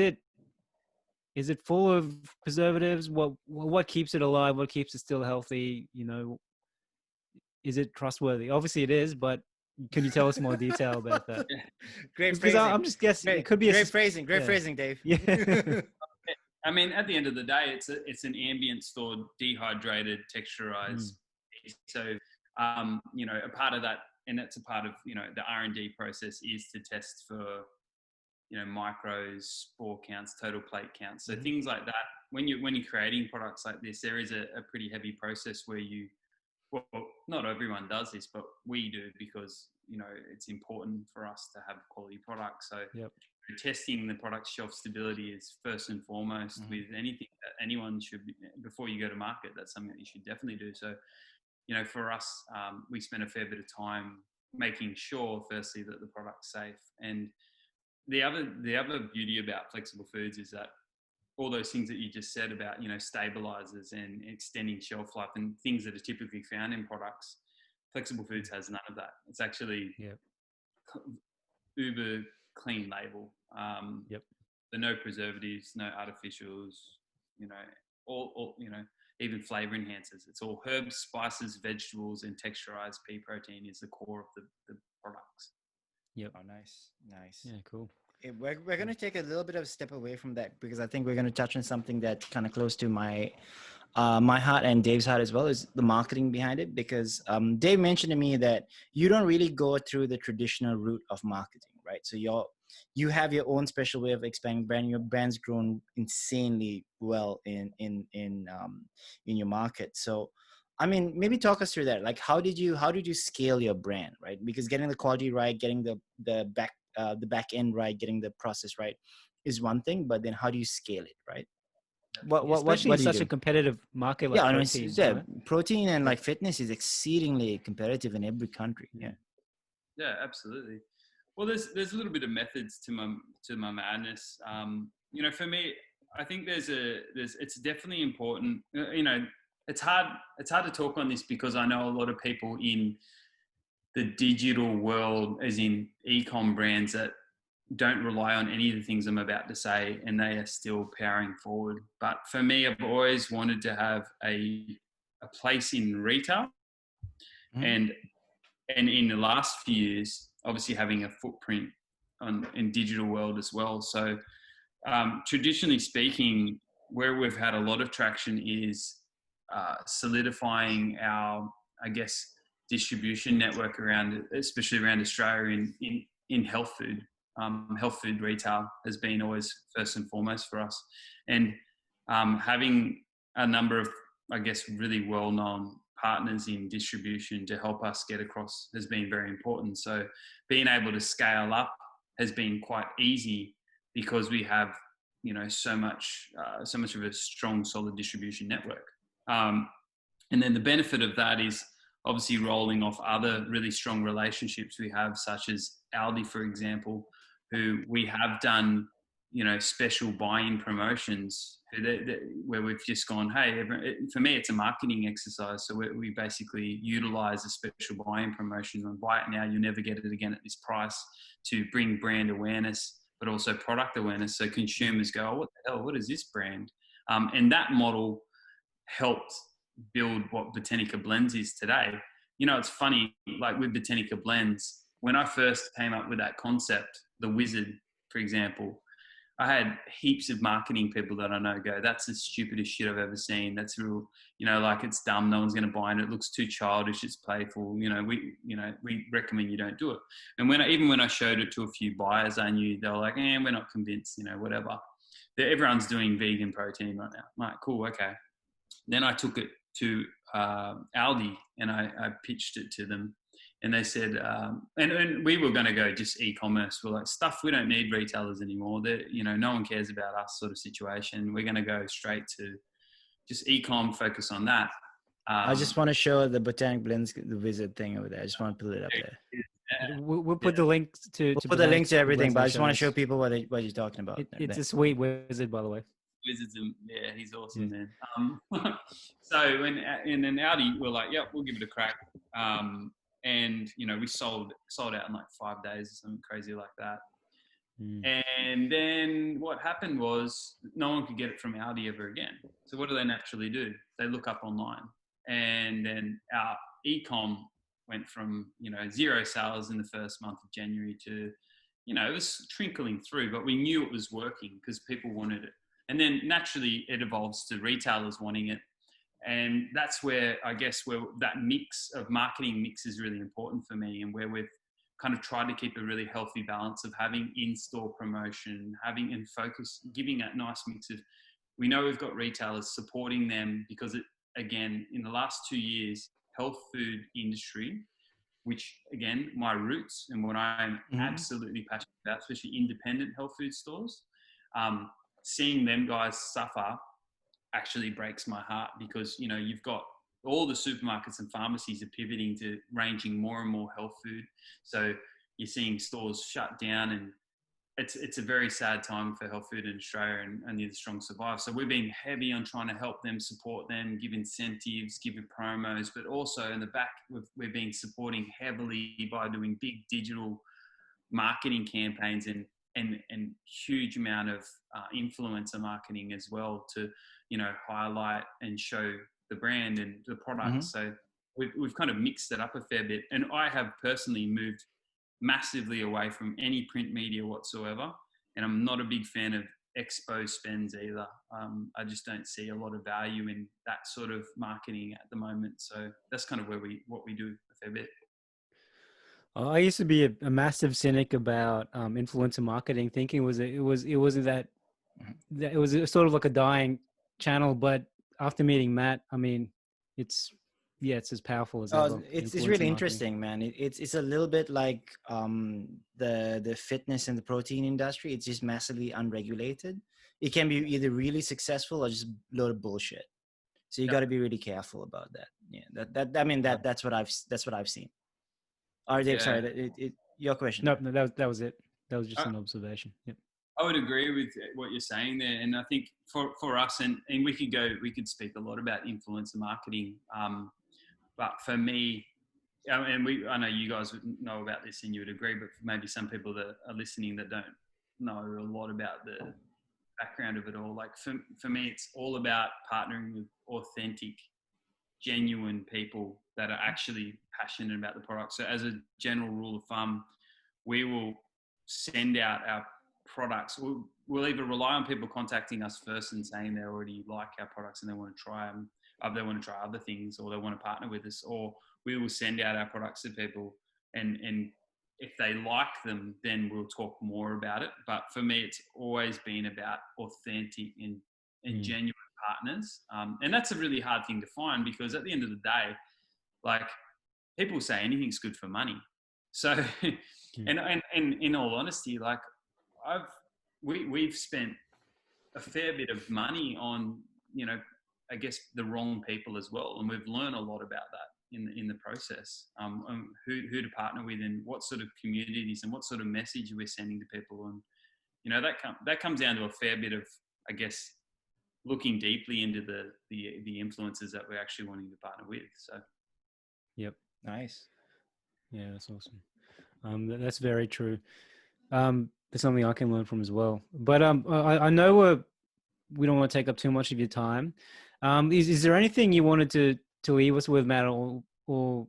it full of preservatives? What keeps it alive? What keeps it still healthy? Is it trustworthy? Obviously it is, but can you tell us more detail about that?
Great
Because
phrasing.
I'm just guessing
Great,
it could be
great phrasing. Great
yeah.
phrasing, Dave.
Yeah.
I mean, at the end of the day, it's an ambient stored, dehydrated, texturized. So, a part of that, and that's a part of the R&D process is to test for micros, spore counts, total plate counts. So things like that. When you're creating products like this, there is a pretty heavy process where well, not everyone does this, but we do because it's important for us to have quality products. So testing the product shelf stability is first and foremost with anything that anyone should be, before you go to market. That's something that you should definitely do. So for us, we spend a fair bit of time making sure firstly that the product's safe. And the other beauty about flexible foods is that all those things that you just said about stabilizers and extending shelf life and things that are typically found in products, flexible foods has none of that. It's actually uber clean label. The no preservatives, no artificials, all even flavor enhancers. It's all herbs, spices, vegetables, and texturized pea protein is the core of the products.
Yep.
Oh, nice.
Yeah, cool.
We're going to take a little bit of a step away from that because I think we're going to touch on something that's kind of close to my heart and Dave's heart as well, is the marketing behind it. Because Dave mentioned to me that you don't really go through the traditional route of marketing, right? So you have your own special way of expanding brand. Your brand's grown insanely well in your market. So, I mean, maybe talk us through that. Like, how did you scale your brand, right? Because getting the quality right, getting the back end right, getting the process right is one thing, but then how do you scale it, right?
Especially
what
in
do you
such a
do?
competitive market like protein. Right?
Protein and like fitness is exceedingly competitive in every country.
Yeah, absolutely. Well, there's a little bit of methods to my madness. For me, I think it's definitely important. It's hard to talk on this because I know a lot of people in the digital world, as in e-com brands, that don't rely on any of the things I'm about to say, and they are still powering forward. But for me, I've always wanted to have a place in retail, and in the last few years, obviously having a footprint in digital world as well. So traditionally speaking, where we've had a lot of traction is solidifying our, I guess, distribution network especially around Australia in health food. Health food retail has been always first and foremost for us. And having a number of, I guess, really well-known partners in distribution to help us get across has been very important. So being able to scale up has been quite easy because we have, so much of a strong, solid distribution network. And then the benefit of that is obviously rolling off other really strong relationships we have, such as Aldi, for example, who we have done, special buy-in promotions where we've just gone, hey, for me, it's a marketing exercise. So we basically utilize a special buy-in promotion on buy it now, you'll never get it again at this price, to bring brand awareness, but also product awareness. So consumers go, oh, what the hell, what is this brand? And that model helped build what Botanica Blends is today. It's funny, like with Botanica Blends, when I first came up with that concept, the Wizard, for example, I had heaps of marketing people that I know go, that's the stupidest shit I've ever seen. That's real, like it's dumb. No one's going to buy it. It looks too childish. It's playful. We recommend you don't do it. And when I showed it to a few buyers, I knew they were like, we're not convinced, whatever. Everyone's doing vegan protein right now. I'm like, cool. Okay. Then I took it to Aldi and I pitched it to them. And they said, and we were going to go just e-commerce. We're like, stuff, we don't need retailers anymore. No one cares about us sort of situation. We're going to go straight to just e-com, focus on that.
I just want to show the Botanic Blends, the wizard thing over there. I just want to put it up there.
We'll put the link to.
We'll put the link to everything, but I just want to show
people.
people what you're talking about.
It's a sweet wizard, by the way.
Wizards, yeah, he's awesome, man. So in an Audi, we're like, yep, we'll give it a crack. And we sold out in like 5 days or something crazy like that. And then what happened was no one could get it from Audi ever again. So what do they naturally do? They look up online, and then our e-com went from 0 sales in the first month of January to it was trickling through, but we knew it was working because people wanted it. And then naturally it evolves to retailers wanting it. And that's where I guess where that mix of marketing mix is really important for me, and where we've kind of tried to keep a really healthy balance of having in-store promotion, having in focus, giving that nice mix of, we know we've got retailers supporting them because it, again, in the last 2 years, health food industry, which again, my roots and what I'm absolutely passionate about, especially independent health food stores, seeing them guys suffer actually breaks my heart, because you've got all the supermarkets and pharmacies are pivoting to ranging more and more health food. So you're seeing stores shut down, and it's a very sad time for health food in Australia, and only the strong survive. So we're being heavy on trying to help them, support them, give incentives, give promos, but also in the back, we're being supporting heavily by doing big digital marketing campaigns and huge amount of influencer marketing as well to, highlight and show the brand and the product. So we've kind of mixed it up a fair bit. And I have personally moved massively away from any print media whatsoever. And I'm not a big fan of expo spends either. I just don't see a lot of value in that sort of marketing at the moment. So that's kind of what we do a fair bit.
I used to be a massive cynic about influencer marketing, thinking it was sort of like a dying channel. But after meeting Matt, I mean, it's as powerful as ever.
It's really interesting, man. It's a little bit like the fitness and the protein industry. It's just massively unregulated. It can be either really successful or just a load of bullshit. So you got to be really careful about that. Yeah, that's what I've seen. All right, Dave, sorry, your question.
No, that was it. That was just an observation. Yep.
I would agree with what you're saying there. And I think for us, and we could speak a lot about influencer marketing. But for me, and I know you guys would know about this and you would agree, but maybe some people that are listening that don't know a lot about the background of it all. Like for me, it's all about partnering with authentic, genuine people that are actually passionate about the product. So as a general rule of thumb, we will send out our products. We'll either rely on people contacting us first and saying they already like our products and they want to try them, they want to try other things, or they want to partner with us, or we will send out our products to people, and if they like them, then we'll talk more about it. But for me, it's always been about authentic and genuine partners. And that's a really hard thing to find, because at the end of the day, like, people say anything's good for money. So, and in all honesty, like we've spent a fair bit of money on, I guess the wrong people as well. And we've learned a lot about that in the process, who to partner with and what sort of communities and what sort of message we're sending to people. And, that comes down to a fair bit of, I guess, looking deeply into the influencers that we're actually wanting to partner with. So.
Yep.
Nice.
Yeah, that's awesome. That's very true. There's something I can learn from as well. But I know we don't want to take up too much of your time. Is there anything you wanted to leave us with, Matt, or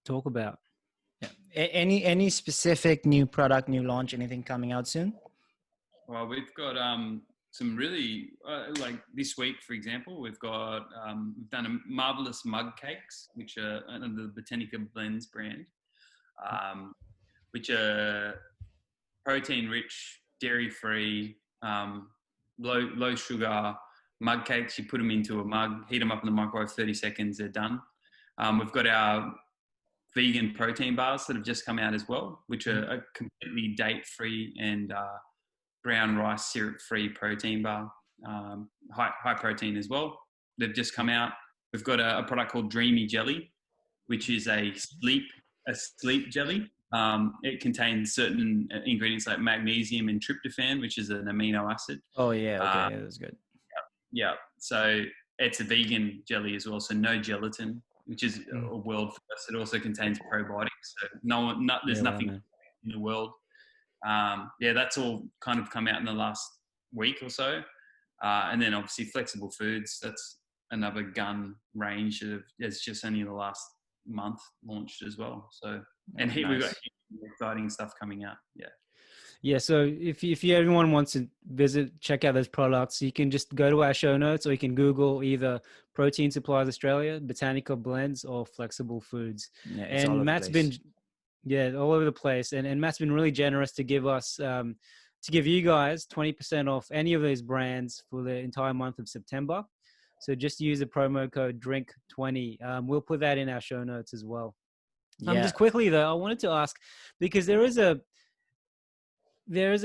talk about?
Yeah. Any specific new product, new launch, anything coming out soon?
Well, we've got some really like this week, for example, we've got we've done a marvelous mug cakes, which are under the Botanica Blends brand, which are protein rich, dairy free, low sugar mug cakes. You put them into a mug, heat them up in the microwave, 30 seconds, they're done. We've got our vegan protein bars that have just come out as well, which are a completely date-free and brown rice syrup-free protein bar, high protein as well. They've just come out. We've got a product called Dreamy Jelly, which is a sleep jelly. It contains certain ingredients like magnesium and tryptophan, which is an amino acid.
Oh yeah, okay, that's good.
Yeah, so it's a vegan jelly as well, so no gelatin, which is a world first. It also contains probiotics, so there's nothing in the world. That's all kind of come out in the last week or so. And then obviously flexible foods, that's another gun range that has just only in the last month launched as well. So, and we've got exciting stuff coming out.
Yeah, so if everyone wants to check out those products, you can just go to our show notes, or you can Google either Protein Supplies Australia, Botanical Blends, or Flexible Foods.
Yeah, it's all over
Matt's
the place.
been all over the place, and Matt's been really generous to give us to give you guys 20% off any of these brands for the entire month of September. So just use the promo code DRINK20. We'll put that in our show notes as well. Just quickly though, I wanted to ask, because there is a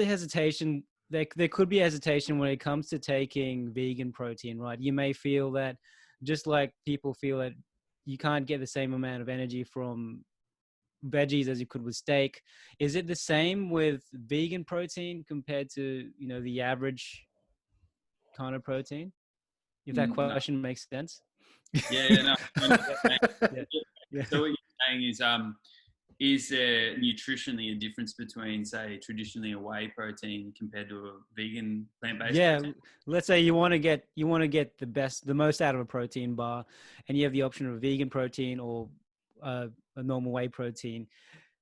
hesitation. There could be hesitation when it comes to taking vegan protein, right? You may feel that, just like people feel that you can't get the same amount of energy from veggies as you could with steak. Is it the same with vegan protein compared to, the average kind of protein? If that question makes sense.
Yeah.
Yeah.
So what you're saying is there nutritionally a difference between, say, traditionally a whey protein compared to a vegan plant-based protein?
Let's say you want to get the most out of a protein bar, and you have the option of a vegan protein or a normal whey protein.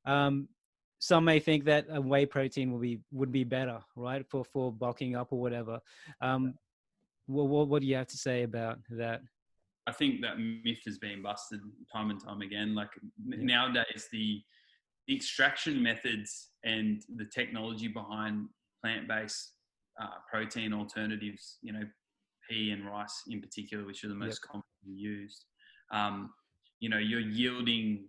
Some may think that a whey protein would be better, right, for bulking up or whatever. What do you have to say about that?
I think that myth has been busted time and time again. Like nowadays, the extraction methods and the technology behind plant-based protein alternatives, pea and rice in particular, which are the most commonly used, you're yielding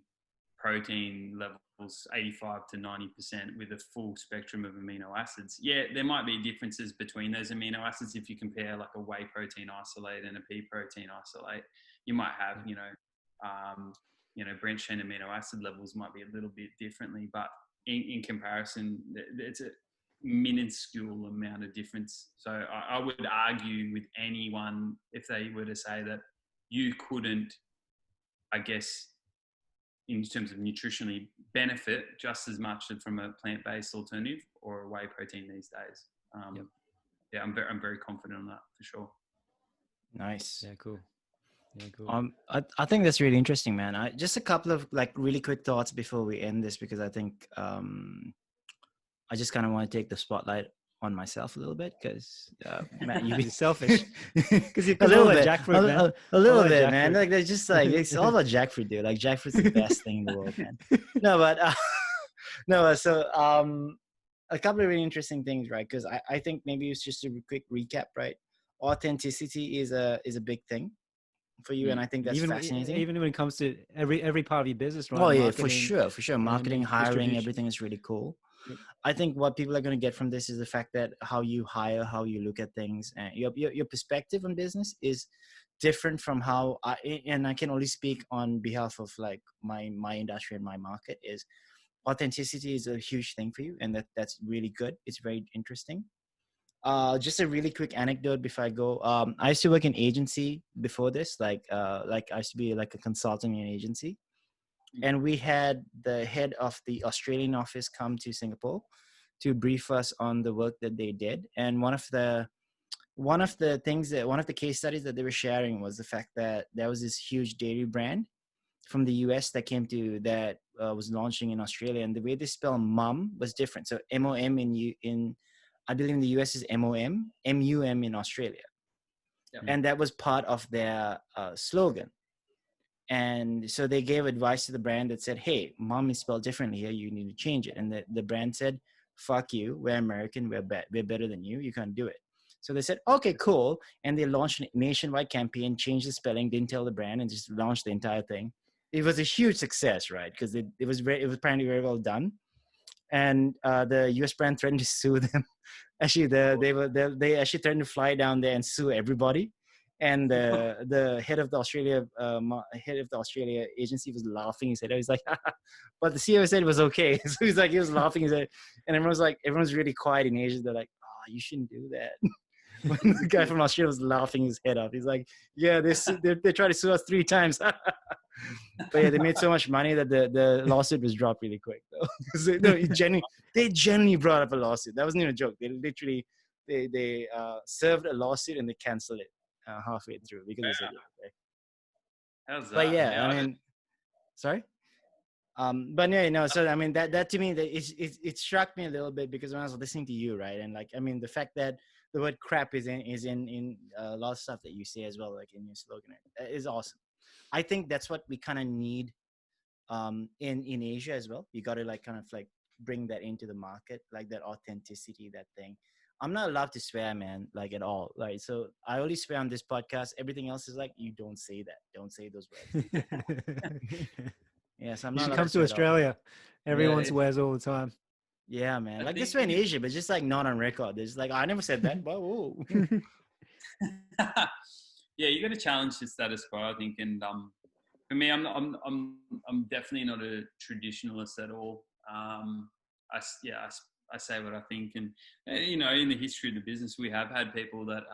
protein levels 85 to 90% with a full spectrum of amino acids. Yeah, there might be differences between those amino acids. If you compare like a whey protein isolate and a pea protein isolate, you might have, branched chain amino acid levels might be a little bit differently, but in comparison, it's a minuscule amount of difference. So I would argue with anyone if they were to say that you couldn't, I guess, in terms of nutritionally benefit just as much from a plant-based alternative or a whey protein these days. I'm very confident on that for sure.
Nice.
Yeah, cool.
I think that's really interesting, man. Just a couple of like really quick thoughts before we end this, because I think I just kind of want to take the spotlight on myself a little bit, because Matt, you're selfish.
Because you're a little bit Jackfruit, man.
A little bit, man. Like they're just like, it's all about Jackfruit, dude. Like Jackfruit's the best thing in the world, man. So a couple of really interesting things, right? Because I think maybe it's just a quick recap, right? Authenticity is a big thing for you, and I think that's fascinating.
Even when it comes to every part of your business, right?
Oh yeah, for sure. Marketing, hiring, everything is really cool. I think what people are going to get from this is the fact that how you hire, how you look at things, and your perspective on business is different from how and I can only speak on behalf of like my industry and my market. Is authenticity is a huge thing for you, and that's really good. It's very interesting. Just a really quick anecdote before I go. I used to work in agency before this, like I used to be like a consultant in an agency. And we had the head of the Australian office come to Singapore to brief us on the work that they did. And one of the case studies that they were sharing was the fact that there was this huge dairy brand from the US that was launching in Australia, and the way they spell mum was different. So MOM in I believe in the US is MOM, MUM in Australia. Yeah. And that was part of their slogan. And so they gave advice to the brand that said, hey, mom is spelled differently here. You need to change it. And the brand said, fuck you. We're American. We're better than you. You can't do it. So they said, okay, cool. And they launched a nationwide campaign, changed the spelling, didn't tell the brand, and just launched the entire thing. it was a huge success, right? Because it was apparently very well done, and the U.S. brand threatened to sue them. Actually, they actually threatened to fly down there and sue everybody. And the head of the Australia agency was laughing his head out. He's like, but the CEO said it was okay. So he's like, he was laughing his head, and everyone's really quiet in Asia. They're like, oh, you shouldn't do that. When the guy from Australia was laughing his head off. He's like, yeah, they tried to sue us 3 times. But yeah, they made so much money that the lawsuit was dropped really quick though. They genuinely brought up a lawsuit. That wasn't even a joke. They literally they served a lawsuit and they canceled it halfway through because they said, okay.
How's that?
But yeah, I mean, sorry. But yeah, no. So I mean, that to me, it struck me a little bit because when I was listening to you, right, and like, I mean, the fact that the word crap is in a lot of stuff that you say as well, like in your slogan, is awesome. I think that's what we kind of need in Asia as well. You got to like kind of like bring that into the market, like that authenticity, that thing. I'm not allowed to swear, man, like at all. Like, so I only swear on this podcast. Everything else is like, you don't say that. Don't say those words. Yes, I'm not.
You should come to Australia. Everyone
Yeah.
swears all the time.
Yeah, man. Like this way in Asia, but just like not on record. It's like, I never said that. Whoa.
Yeah, you got to challenge the status quo, I think. And for me, I'm definitely not a traditionalist at all. I say what I think, and you know, in the history of the business, we have had people that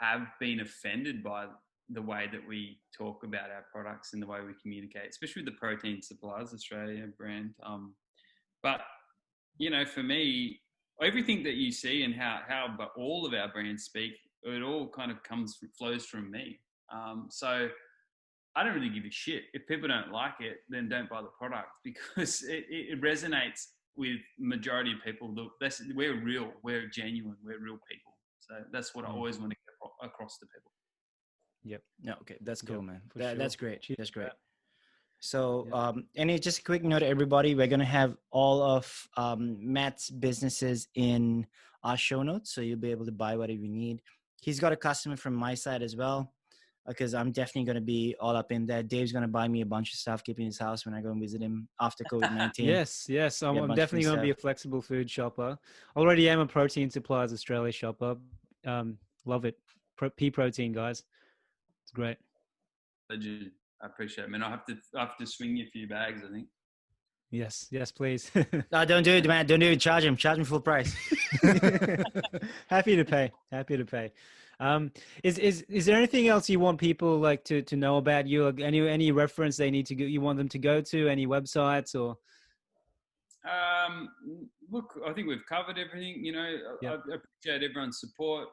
have been offended by the way that we talk about our products and the way we communicate, especially with the Protein Suppliers Australia brand. But you know, for me, everything that you see and how but all of our brands speak, it all kind of flows from me. So I don't really give a shit. If people don't like it, then don't buy the product, because it resonates with majority of people. We're real, we're genuine, we're real people. So that's what I always want to get across to people.
Yep. No, okay. That's cool, man.
Sure.
That's great.
Cheers.
That's great. So, and just a quick note to everybody, we're going to have all of Matt's businesses in our show notes. So you'll be able to buy whatever you need. He's got a customer from my side as well, because I'm definitely going to be all up in there. Dave's going to buy me a bunch of stuff, keep in his house when I go and visit him after COVID-19.
Yes. I'm definitely going to be a flexible food shopper. Already am a Protein Suppliers Australia shopper. Love it. Pea protein, guys. It's great.
Legend. I appreciate it, man. I have to swing you a few bags, I think.
Yes, please.
No, don't do it, man. Don't do it. Charge him full price.
Happy to pay. Is there anything else you want people like to know about you? Like any reference they need to go, you want them to go to? Any websites or?
Look, I think we've covered everything. You know, I appreciate everyone's support.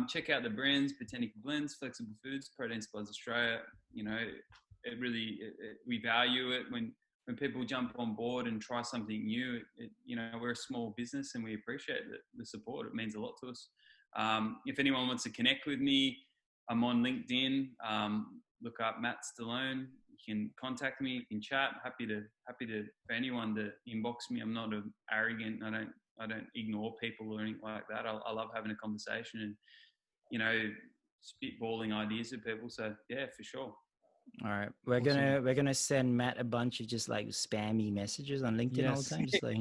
Check out the brands: Botanical Blends, Flexible Foods, Protein Supplies Australia. You know, we value it when people jump on board and try something new. You know, we're a small business and we appreciate the support. It means a lot to us. If anyone wants to connect with me, I'm on LinkedIn. Look up Mat Stillone. You can contact me. You can chat. Happy to for anyone to inbox me. I'm not arrogant. I don't ignore people or anything like that. I love having a conversation and, you know, spitballing ideas with people. So yeah, for sure.
All right, we're gonna send Matt a bunch of just like spammy messages on LinkedIn all the time, just like,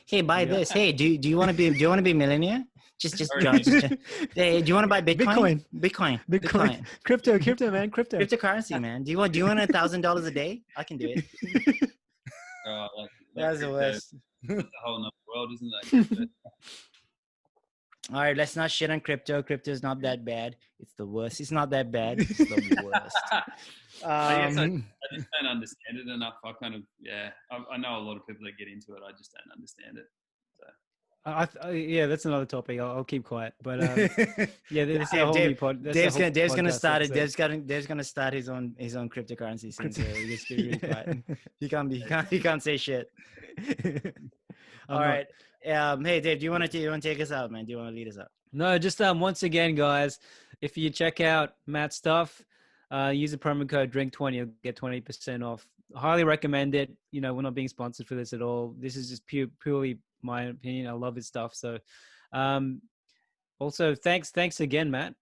hey, buy this. Hey, do you want to be a millionaire? Just hey, do you want to buy Bitcoin? Bitcoin.
Crypto, man.
Cryptocurrency, man. Do you want $1,000 a day? I can do it. That's the worst.
That's a whole nother world, isn't it?
All right, let's not shit on crypto. Crypto is not that bad. It's the worst. It's not that bad. It's the worst.
I guess I just don't understand it enough. I know a lot of people that get into it. I just don't understand it. So.
That's another topic. I'll keep quiet. But there's a whole new pod.
Dave's gonna start it. Dave's gonna start his own cryptocurrency soon. So you just be really quiet. He can't say shit. All right. Hey Dave, do you want to take us out, man? Do you want to lead us out?
No, just once again, guys, if you check out Matt's stuff, use the promo code DRINK20, you'll get 20% off. Highly recommend it. You know, we're not being sponsored for this at all. This is just purely my opinion. I love his stuff. So, also thanks again, Matt.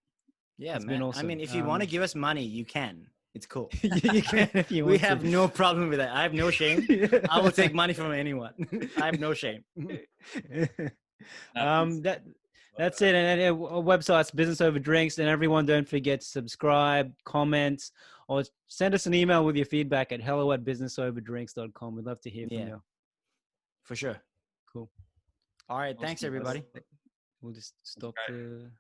Yeah,
it's
man.
been awesome.
I mean, if you want to give us money, you can. It's cool.
You can if you
We
want
have
to.
no problem with that. I have no shame. I will take money from anyone. I have no shame.
That's it. And our website's Business Over Drinks. And everyone, don't forget to subscribe, comment, or send us an email with your feedback at hello@businessoverdrinks.com. We'd love to hear from
Yeah.
you.
For sure.
Cool.
All right. Thanks, everybody.
We'll just stop the